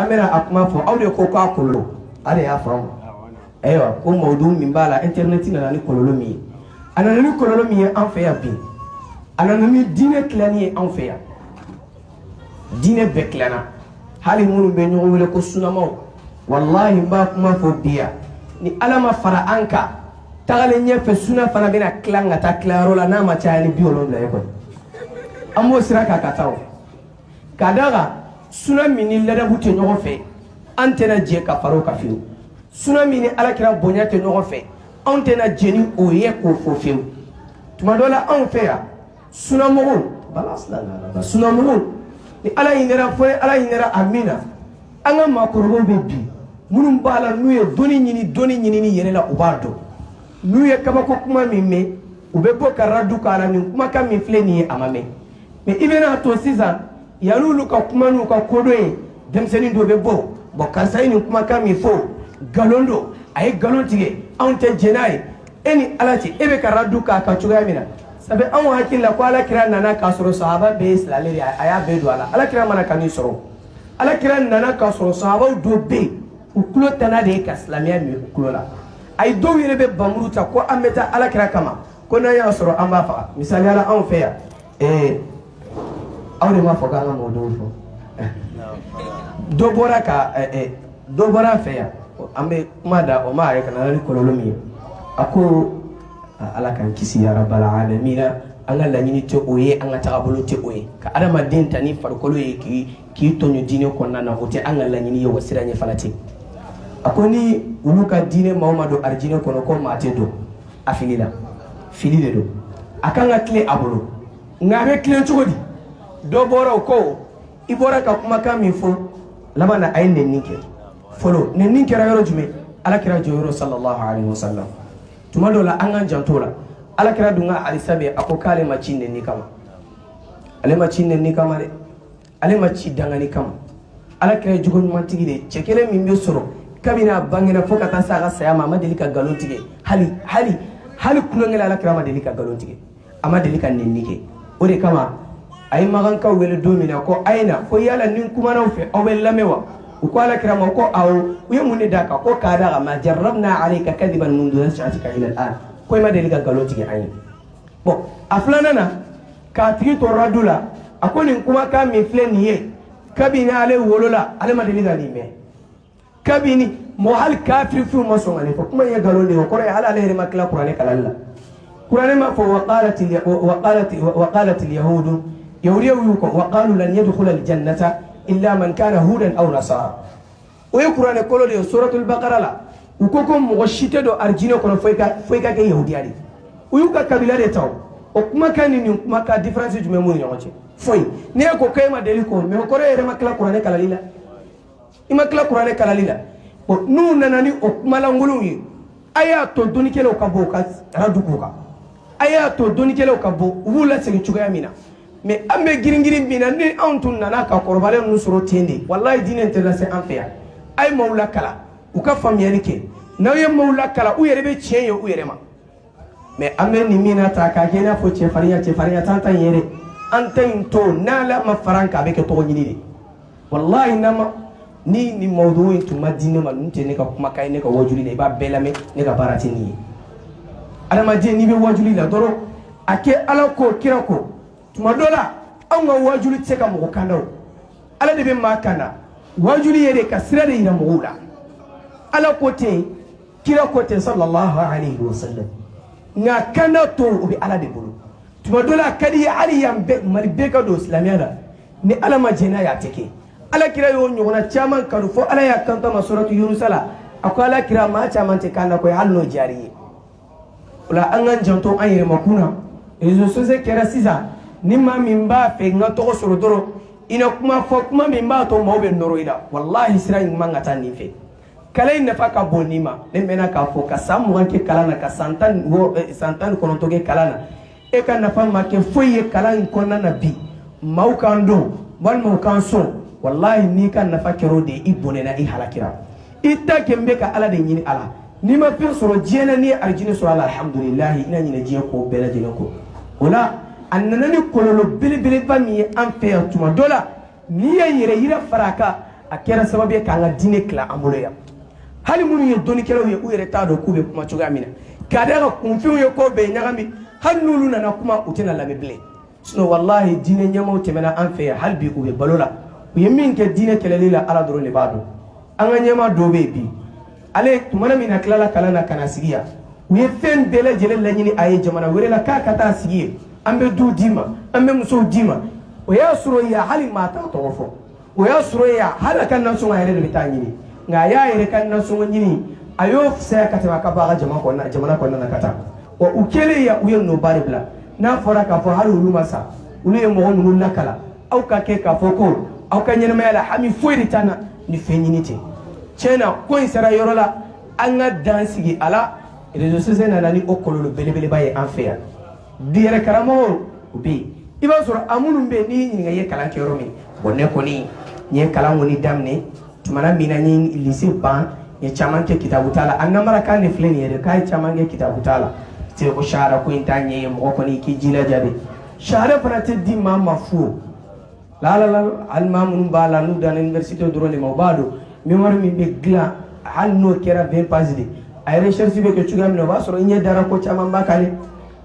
amena akuma fo awde ko ka kololo ale ya fam aywa ko mawdu min bala internet na ni kololo mi anana ni kololo mi en fe ya bi anana ni dine klani en fe ya dine beklana hali munu be nyogo wele ko sunamo wallahi ba kuma fo biya ni alama fara anka tagale nyefe suna fana bena klanga ta klaro la na ma cha ni biolo la yeko amo siraka kataw kadaga suna mini lada bute nyogo fe antena je ka faro ka fiu suna mini alakira bonya te nyogo fe antena jeni oye ko fo fiu tuma dola an fe ya suna mogo balas la suna mogo ni ala inera fo ala inera amina anga makoro be bi munum bala nuye doni nyini ni yere la ubardo nuye kama ko kuma mimme ube bo karadu kala ni kuma ka mi fleni amame me ibena to siza yalulu ka kuma nu ka kodoe demseni do be bo kasai ni kuma ka mi fo galondo ay galontige ante jenai eni alati ebe karadu ka chuga mina sabe an hakilla ko ala kira nana ka soro sahaba be islalere aya be do ala kira mana kani soro ala kira nana ka soro sahaba do be ukulo tana de ka islamia mi ukulo la ay do yere be bamuruta ko ameta ala kira kama ko na ya soro amba fa misali ala an fe ya awde ma foga nga mo do fo do bora ka do bora fe ya ambe mada o ma ya kana ni kololo mi ako ala kan kisi ya rabbal alamin anga la nyini te oye anga tagabolo te oye ka adama den tani farkolo ye ki tonyo dine ko nana ote anga la nyini ye wasira nye falati akoni uluka dine maumado arjine kono ko mate do afilila filile do akanga kle abolo ngabe kle chogodi do bora ko ibora ka kuma kami fo labana ayne ninke folo ne ninke rayoro jume ala kira joro sallallahu alaihi wasallam tuma dola anga jantola ala kira dunga alisabe akokale machinne ni kama ale machinne ni kama de ale machi dangani kama ala kira jugo mantigi de chekele mimbe soro kabina bangena foka ta saga saya mama delika galontige hali kulongela ala kira ma delika galontige ama delika nennike ode kama ay magan ka wele domina ko ayna ko yala nin kuma na fe o be lamewa ko ala kira ma ko aw yemune daka ko kada ma jarrabna alayka kadiban mundu nashatika ila al'an ko ma delika galontige ayni bon aflana na ka tigi to radula akoni kuma ka mi fleniye kabina ale wolola ale ma delika ni me kabini mo hal kafir fi mo so ngani ko kuma ya galonde ko re hala ale ma kala qur'ani kalalla qur'ani ma fa waqalat al yahud يوريوكم وقالوا لن يدخل الجنة إلا من كان هودا أو نصارى ويقرأ نقول له سورة البقرة لا وكوكم مغشيته دو أرجينه كنا فويكا كي يهودياري ويوكا كبيلة تاو وكما كان ما كان ديفرنس جمعون يومشي فوي نيكو كيما دليكو مي كوري رما كلا قرآن كالاليلا إما كلا قرآن كالاليلا نو ناناني وكما لانغولوي آيات دوني كيلو كابو رادوكوكا آيات دوني كيلو كابو ولا سيجي تشوغا مينا mais ambe giringirin bina ni antun nana ka korbale nusro tende wallahi dine interesse en fait ay mawla kala u ka famiyani ke na ye mawla kala u yere be tienye u yere ma mais ambe ni mina ta ka gena fo che fariya tanta yere antain to nala ma faranka be ke to nyini de wallahi nama ni mawdu intu madina ma nte ne ka kuma kai ne ka wajuli de ba belame ne ka barati ni adama je ni be wajuli la doro ake ala ko kirako tuma dola an ga wajuli tseka mo kandao ala de be makana wajuli yere ka sirade ina muula ala kote kira kote sallallahu alaihi wasallam nga kana to bi ala de bulu tuma dola kadi ali yambe mari beka do islamiyana ni ala majena ya teke ala kira yo nyona chaman kanu fo ala ya kanta ma suratu yunus ala akwala kira ma chaman te kana ko halno jari wala an gan janto an yere makuna ezo sose kera siza nima mimba fe ngato soro doro ina kuma fo kuma mimba to mawbe noro ida wallahi sira manga tani fe kala ina faka bonima le mena ka fo ka samu wanke kala na ka santan kono toge kala na e ka na fama ke foye kala konna na bi maukando wal maukanso wallahi ni kan na fakero de ibone na i halakira ita kembe ka ala de nyini ala ni ma fi soro jena ni arjini so ala alhamdulillah ina nyina je ko bela jena ko wala annana ni kololo bilibili bami an fe tuma dola ni ya yire yira faraka a kɛra sababu ye k'an ka diinɛ tila an bolo yan hali minnu ye dɔnnikɛlaw ye u yɛrɛ t'a dɔn k'u bɛ kuma cogoya min na k'a da ka kunfɛnw ye k'o bɛɛ ɲagami hali n'olu nana kuma u tɛna lamɛn bilen sinon wallahi diinɛ ɲɛmaaw tɛmɛna an fɛ yan hali bi u bɛ balo la u ye min kɛ diinɛ kɛlɛli la ala dɔrɔn de b'a dɔn an ka ɲɛmaa dɔw bɛ yen bi ale tumana min na tilala kalan na ka na sigi yan u ye fɛn bɛɛ lajɛlen laɲini a ye jamana wɛrɛ la k'a ka taa sigi yen an bɛ du d'i ma an bɛ musow d'i ma o y'a sɔrɔ yan hali maa t'a tɔgɔ fɔ o y'a sɔrɔ yan hali a ka nasɔngɔ yɛrɛ de bɛ taa ɲini nka a y'a yɛrɛ ka nasɔngɔ ɲini a y'o fisaya ka tɛmɛ a ka bɔ a ka jamana kɔnɔna na ka taa wa u kɛlen yan u ye nɔba de bila n'a fɔra k'a fɔ hali olu ma sa olu ye mɔgɔ minnu lakala aw ka kɛ k'a fɔ ko aw ka ɲɛnamaya la hami foyi de t'an na ni fɛn ɲini tɛ tiɲɛ na ko in sera yɔrɔ la an ka dan sigi a la réseaux sociaux nana ni o kɔlɔlɔ belebeleba ye an fɛ yan bi yɛrɛ karamɔgɔw u bɛ yen i b'a sɔrɔ a minnu bɛ yen n'i ɲininka i ye kalan kɛ yɔrɔ min bon ne kɔni n ye kalan kɔni daminɛ tumana min na n ye lycée ban n ye caman kɛ kitabu t'a la a namarakan de filɛ nin ye dɛ k'a ye caman kɛ kitabu t'a la se ko sahara ko in t'a ɲɛ ye mɔgɔ kɔni k'i jilaja de sahara fana tɛ di maa ma fu la hali maa minnu b'a la n'u danna université dɔrɔn de ma u b'a dɔn mémoire min bɛ dilan hali n'o kɛra 20 pages de a ye recherche bɛ kɛ cogoya min na o b'a sɔrɔ n ɲɛ dara ko caman b'a kan dɛ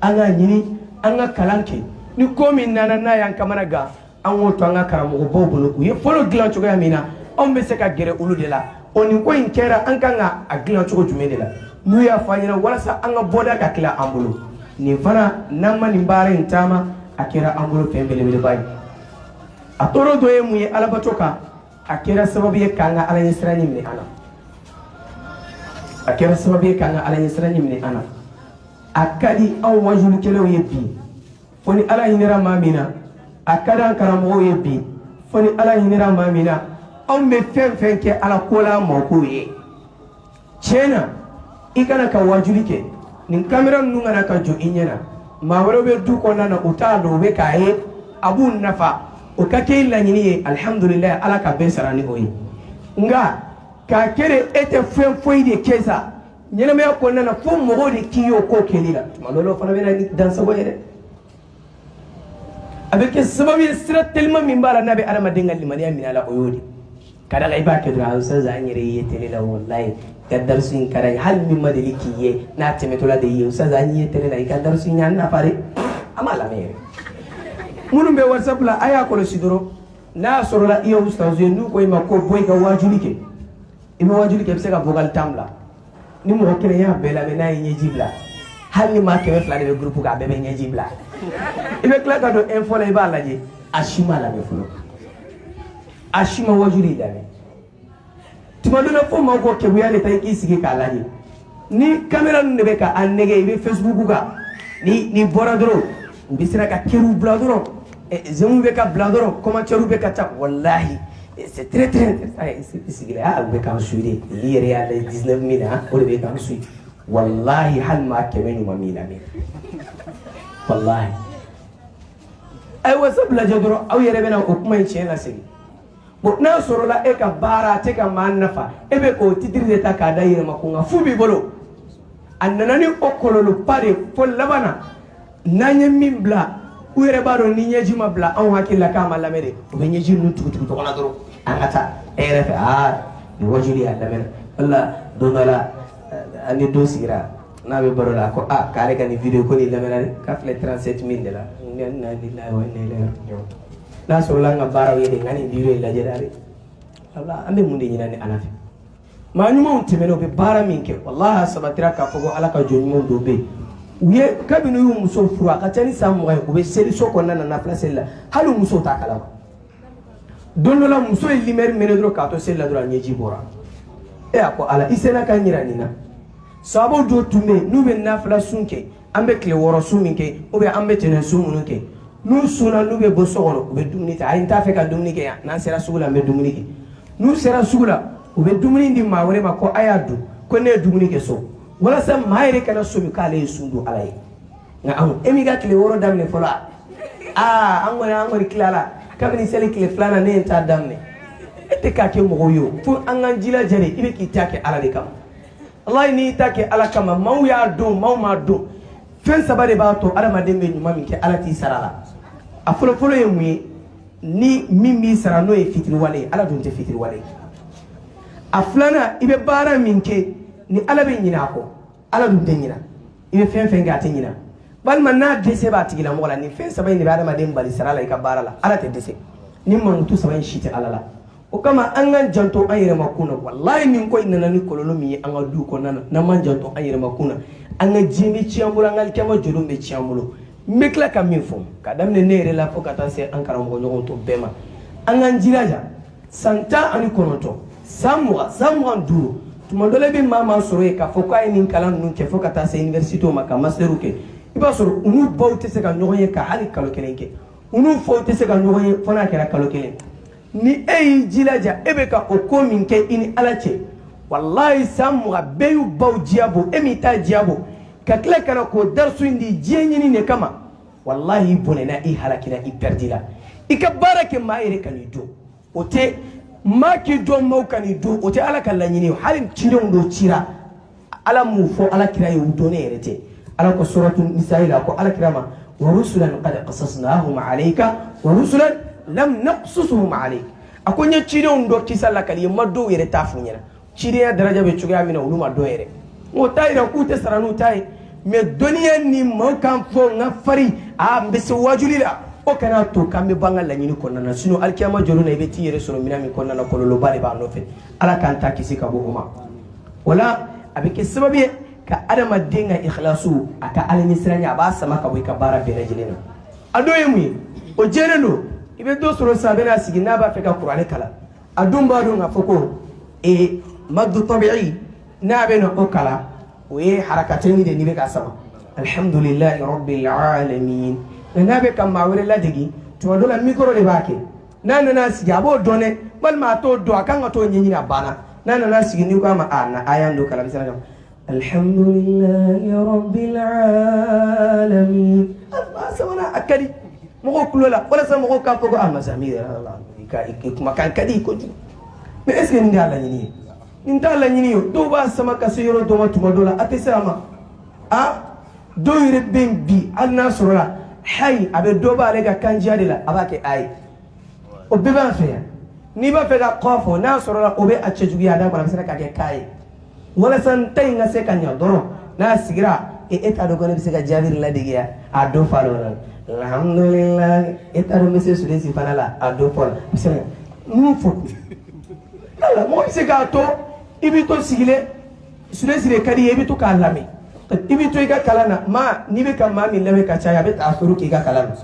an ka ɲini an ka kalan kɛ ni ko min nana n'a y'an kamana gan an k'o to an ka karamɔgɔbaw bolo u ye fɔlɔ dilan cogoya min na anw bɛ se ka gɛrɛ olu de la o nin ko in kɛra an kan ka a dilan cogo jumɛn de la n'u y'a fɔ an ɲɛna walasa an ka bɔda ka tila an bolo nin fana n'an ma nin baara in taama a kɛra an bolo fɛn belebeleba ye a tɔɔrɔ dɔ ye mun ye alabato kan a kɛra sababu ye k'an ka ala ɲɛsiranya minɛ an na a kɛra sababu ye k'an ka ala ɲɛsiranya minɛ an na a ka di anw wajulikɛlaw ye bi fo ni ala hinɛra maa min na a ka di an karamɔgɔw ye bi fo ni ala hinɛra maa min na anw bɛ fɛn fɛn kɛ ala ko la mɔkɔw ye tiɲɛ na i kana ka wajuli kɛ nin kamera ninnu kana ka jɔ i ɲɛna maa wɛrɛw bɛ du kɔnɔna na u t'a dɔn u bɛ k'a ye a b'u nafa o ka kɛ i laɲini ye alihamudulilayi ala ka bɛɛ sara ni o ye nka k'a kɛ de e tɛ fɛn foyi de kɛ sa ɲɛnamaya kɔnɔna na fo mɔgɔw de k'i y'o ko kɛli la tuma dɔ la o fana bɛ na ni dansago ye dɛ a bɛ kɛ sababu ye sira telima min b'a la n'a bɛ adamaden ka limaniya minɛ a la o y'o de ka da kan i b'a kɛ dɔrɔn a ustaz an yɛrɛ ye tele la walayi ka darisu in ka d'a ye hali min ma deli k'i ye n'a tɛmɛtɔla de ye ustaz an ye tele la i ka darisu in y'an nafa de an m'a lamɛn yɛrɛ minnu bɛ whatsapp la a y'a kɔlɔsi dɔrɔn n'a sɔrɔla i ye ustaz ye n'u ko i ma ko bɔ i ka wajuli kɛ i bɛ wajuli kɛ i bɛ se ka vocal tan bila ni mɔgɔ kelen y'a bɛɛ lamɛn n'a ye ɲɛji bila hali ni maa 200 de bɛ groupe k'a bɛɛ bɛ ɲɛji bila i bɛ tila ka don info la i b'a lajɛ a si ma lamɛn fɔlɔ a si ma wajuli lamɛn tuma dɔ la fo maaw ko keguya de ta i k'i sigi k'a lajɛ ni caméra ninnu de bɛ ka an nɛgɛ i bɛ facebook kan ni bɔra dɔrɔn u bɛ sera ka kɛriw bila dɔrɔn zɛnw bɛ ka bila dɔrɔn commentaires bɛ ka ca walahi c'est très sigila a bɛ k'an suit de i yɛrɛ y'a lajɛ 19 000 o de bɛ k'an suit wallahi hali maa 100 ɲuman m'i lamɛn wallahi a ye whatsapp lajɛ dɔrɔn aw yɛrɛ bɛ na o kuma in tiɲɛ lasegin bon n'a sɔrɔla e ka baara a tɛ ka maa nafa e bɛ k'o titiri de ta k'a da i yɛrɛ ma ko nka fu b'i bolo a nana ni o kɔlɔlɔba de fo laban na n'an ye min bila u yɛrɛ b'a dɔn ni ɲɛji ma bila anw hakili la k'a ma lamɛn de u bɛ ɲɛji ninnu tugu tɔgɔ la dɔrɔn an ka taa e yɛrɛ fɛ nin wajuli y'a lamɛn wala don dɔ la an ni dɔ sigira n'a bɛ baro la ko k'ale ka nin video ko nin lamɛnna dɛ k'a filɛ 37 000 de la n'a sɔrɔla an ka baaraw ye de nka nin video in lajɛ dɛ an bɛ mun de ɲini ni ala fɛ maa ɲumanw tɛmɛna u bɛ baara min kɛ walahi a sabatira k'a fɔ ko ala ka jɔn ɲumanw dɔ bɛ yen u ye kabini u y'u muso furu a ka ca ni san 20 ye u bɛ seliso kɔnɔna na nafila seli la hali u musow t'a kalama don dɔ la muso ye lumière mɛnɛ dɔrɔn k'a to seli la dɔrɔn a ɲɛji bɔra a ko ala i sera ka n yira nin na sababu dɔw tun bɛ yen n'u bɛ nafila sun kɛ an bɛ tile 6 sun min kɛ ou bien an bɛ tɛnɛ sun minnu kɛ n'u sunna n'u bɛ bɔ so kɔnɔ u bɛ dumuni ta ayi n t'a fɛ ka dumuni kɛ yan n'an sera sugu la an bɛ dumuni kɛ n'u sera sugu la u bɛ dumuni di maa wɛrɛ ma ko a y'a dun ko ne ye dumuni kɛ so walasa maa yɛrɛ kana somi k'ale ye sun don ala ye nka anw e m'i ka tile 6 daminɛ fɔlɔ an kɔni tilala kabini seli tile 2nan ne ye n t'a daminɛ e tɛ k'a kɛ mɔgɔw ye o fo an k'an jilaja de i bɛ k'i ta kɛ ala de kama walahi n'i ta kɛ ala kama maaw y'a dɔn maaw m'a dɔn fɛn 3 de b'a to adamaden bɛ ɲuman min kɛ ala t'i sara la a fɔlɔfɔlɔ ye mun ye ni min b'i sara n'o ye fitiri wale ala dun tɛ fitiri wale a filanan i bɛ baara min kɛ ni ala bɛ ɲinɛ a kɔ ala dun tɛ ɲinɛ i bɛ fɛn fɛn kɛ a tɛ ɲinɛ walima n'a dɛsɛ b'a tigi la mɔgɔ la ni fɛn saba in de bɛ adamaden bali sara la i ka baara la ala tɛ dɛsɛ ni mankutu saba in si tɛ ala la o kama an ka janto an yɛrɛ ma kun na walayi nin ko in nana ni kɔlɔlɔ min ye an ka du kɔnɔna na n'an ma janto an yɛrɛ ma kun na an ka diɲɛ bɛ tiɲɛ an bolo an ka alikiyama jɔlenw bɛ tiɲɛ an bolo n bɛ tila ka min fɔ ka daminɛ ne yɛrɛ la fo ka taa se an karamɔgɔ ɲɔgɔn tɔ bɛɛ ma an k'an jilaja san 19 san 25 tuma dɔ la i bɛ maa sɔrɔ yen k'a fɔ k'a ye nin kalan ninnu kɛ fo ka taa se université ma ka masteriw kɛ i b'a sɔrɔ u n'u baw tɛ se ka ɲɔgɔn ye ka hali kalo kelen kɛ u n'u faw tɛ se ka ɲɔgɔn ye fo n'a kɛra kalo kelen ni e y'i jilaja e bɛ ka o ko min kɛ i ni ala cɛ walayi san 20 bɛɛ y'u baw diya bɔ e min t'a diya bɔ ka tila ka na k'o darisu in di diɲɛ ɲini de kama walayi i bɔnɛna i halakira i pɛrdira i ka baara kɛ maa yɛrɛ ka n'i don o tɛ maa k'i dɔn maaw ka n'i don o tɛ ala ka laɲini ye hali cidenw dɔ cira ala m'u fɔ ala kira ye u dɔn ne yɛrɛ tɛ ala ko suratu nisa'i la ko ala kira ma wa rusulan qad qasasnahum alayka wa rusulan lam naqsusuhum alayk a ko n ye cidenw dɔ kisa la kali ye ma dɔw yɛrɛ t'a f'u ɲɛna cidenya daraja bɛ cogoya min na olu ma dɔn yɛrɛ o t'a yira k'u tɛ sara n'u ta ye mais dɔnniya ni maaw kan fɔ n ka farin n bɛ se wajuli la o kana to k'an bɛ bɔ an ka laɲini kɔnɔna na sinon alikiyama jɔlen na i bɛ t'i yɛrɛ sɔrɔ minɛn min kɔnɔna na kɔlɔlɔba de b'a nɔfɛ ala k'an ta kisi ka bɔ o ma o la a bɛ kɛ sababu ye ka adamaden ka ikhlasu a ka ala ɲɛsiranya a b'a sama ka bɔ i ka baara bɛɛ lajɛlen na a dɔ ye mun ye o jɛlen don i bɛ dɔ sɔrɔ sisan a bɛna sigi n'a b'a fɛ ka kuranɛ kalan a dun b'a dɔn k'a fɔ ko madu tabi'i n'a bɛ na o kalan o ye harakatɛni de n'i bɛ ka sama alhamdulillahi rabbil alamin n'a bɛ ka maa wɛrɛ ladegi tuma dɔ la micro de b'a kɛ n'a nana sigi a b'o dɔn dɛ walima a t'o dɔn a kan ka t'o ɲɛɲini a banna n'a nana sigi n'i ko a ma na a y'an don kalan misɛnnin kan alhamdulillahi rabbil alamin a samana a ka di mɔgɔw tulo la walasa mɔgɔw k'a fɔ ko masami yɛrɛ i kumakan ka di kojugu mais est ce que nin de y'a laɲini ye nin t'a laɲini ye dɔw b'a sama ka se yɔrɔ dɔ ma tuma dɔ la a tɛ se a ma dɔw yɛrɛ bɛ yen bi hali n'a sɔrɔ la hayi a bɛ dɔ b'ale ka kanjiya de la a b'a kɛ ayi o bɛɛ b'an fɛ yan n'i b'a fɛ ka kɔ fɔ n'a sɔrɔ la o bɛ a cɛjuguya d'a kɔnɔ a bɛ se ka kɛ k'a ye walasa n ta in ka se ka ɲɛ dɔrɔn n'a sigira e t'a dɔn ko ne bɛ se ka jaabi ladege yan a dɔ fa la alhamdulilayi e t'a dɔn n bɛ se sudesi fana la a dɔ fɔ la bisimilayi mun fɔ ala mɔgɔ bɛ se k'a to i bɛ to sigilen sudesi de ka di ye i bɛ to k'a lamɛn i bɛ to i ka kalan na n'i bɛ ka maa min lamɛn ka caya a bɛ taa sɔrɔ k'i ka kalan na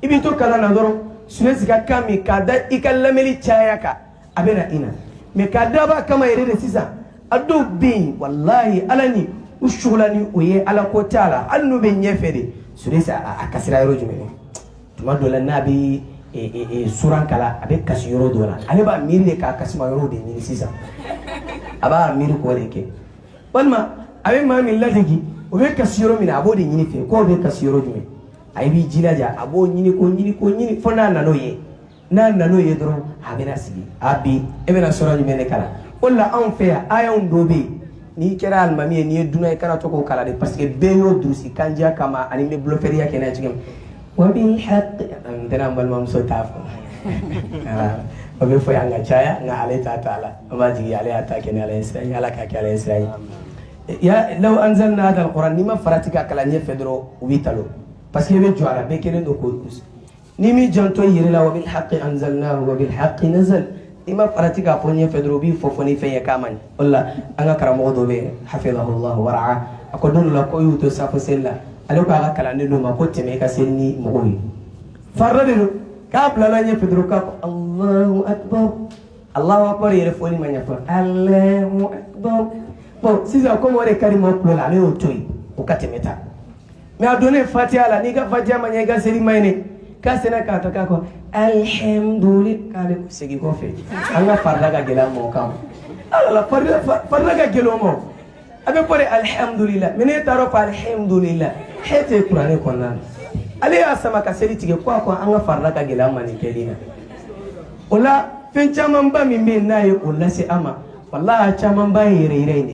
i bɛ to kalan na dɔrɔn sudesi ka kan min k'a da i ka lamɛnni caya kan a bɛ na i na mais k'a dab'a kama yɛrɛ de sisan a dɔw bɛ yen walahi ala ni u sugula ni o ye ala ko t'a la hali n'u bɛ ɲɛfɛ de sudesi a kasira yɔrɔ jumɛn tuma dɔ la n'a bɛ suran kalan a bɛ kasi yɔrɔ dɔ la ale b'a miiri de k'a kasima yɔrɔ de ɲini sisan a b'a miiri k'o de kɛ walima a bɛ maa min ladegi o bɛ kasi yɔrɔ min na a b'o de ɲini fɛ k'o bɛ kasi yɔrɔ jumɛn a b'i jilaja a b'o ɲini k'o ɲini fo n'a nan'o ye dɔrɔn a bɛna sigi bi e bɛna sɔrɔ jumɛn de kalan o la anw fɛ yan ayanw dɔ bɛ yen n'i kɛra alimami ye n'i ye dunan ye kana to k'o kalan de parce que bɛɛ y'o durusi kanjiya kama ani n bɛ bolofɛriya kɛ n'a ye cogo min wa bil haqq n tɛna n balimamuso t'a fɔ o bɛ fɔ yan ka caya nka ale t'a ta la an b'a jigin ale y'a ta kɛ ni ala ye sira ye ala k'a kɛ ala ye sira ye law anzalna hada alquran n'i ma farati ka kalan ɲɛfɛ dɔrɔn u b'i talo parce que i bɛ jɔ a la bɛɛ kelen don k'o n'i m'i janto i yɛrɛ la wa bil haqqi anzalnahu wa bil haqqi nazal i ma farati k'a fɔ ɲɛfɛ dɔrɔn u b'i fɔ ni fɛn ye k'a man ɲi o la an ka karamɔgɔ dɔ bɛ yen hafidhahullahu wa ra'a a ko don dɔ la ko y'u to safo seli la ale ko a ka kalanden dɔ ma ko tɛmɛ i ka seli ni mɔgɔw ye farda de don k'a bilala ɲɛfɛ dɔrɔn k'a fɔ Allahu akbar yɛrɛ fɔli ma ɲɛ fɔlɔ Allahu akbar bon sisan comme o de ka di maaw tulo la ale y'o to yen o ka tɛmɛ ta mais a donnen fatiha la n'i ka fatiha ma ɲɛ i ka seli ma ɲi dɛ k'a sera k'a ta k'a kɔ alhamdulilayi k'ale segin kɔfɛ an ka farida ka gɛlɛn mɔgɔw kan ala farida ka gɛlɛn o ma a bɛ fɔ de alhamdulilayi mais n'e taara fɔ alhamdulilayi he tɛ kuranɛ kɔnɔna na ale y'a sama ka seli tigɛ ko a ko an ka farida ka gɛlɛn ma nin kɛli na o la fɛn camanba min bɛ yen n'a ye o lase an ma walahi camanba ye yɛrɛ yɛrɛ ye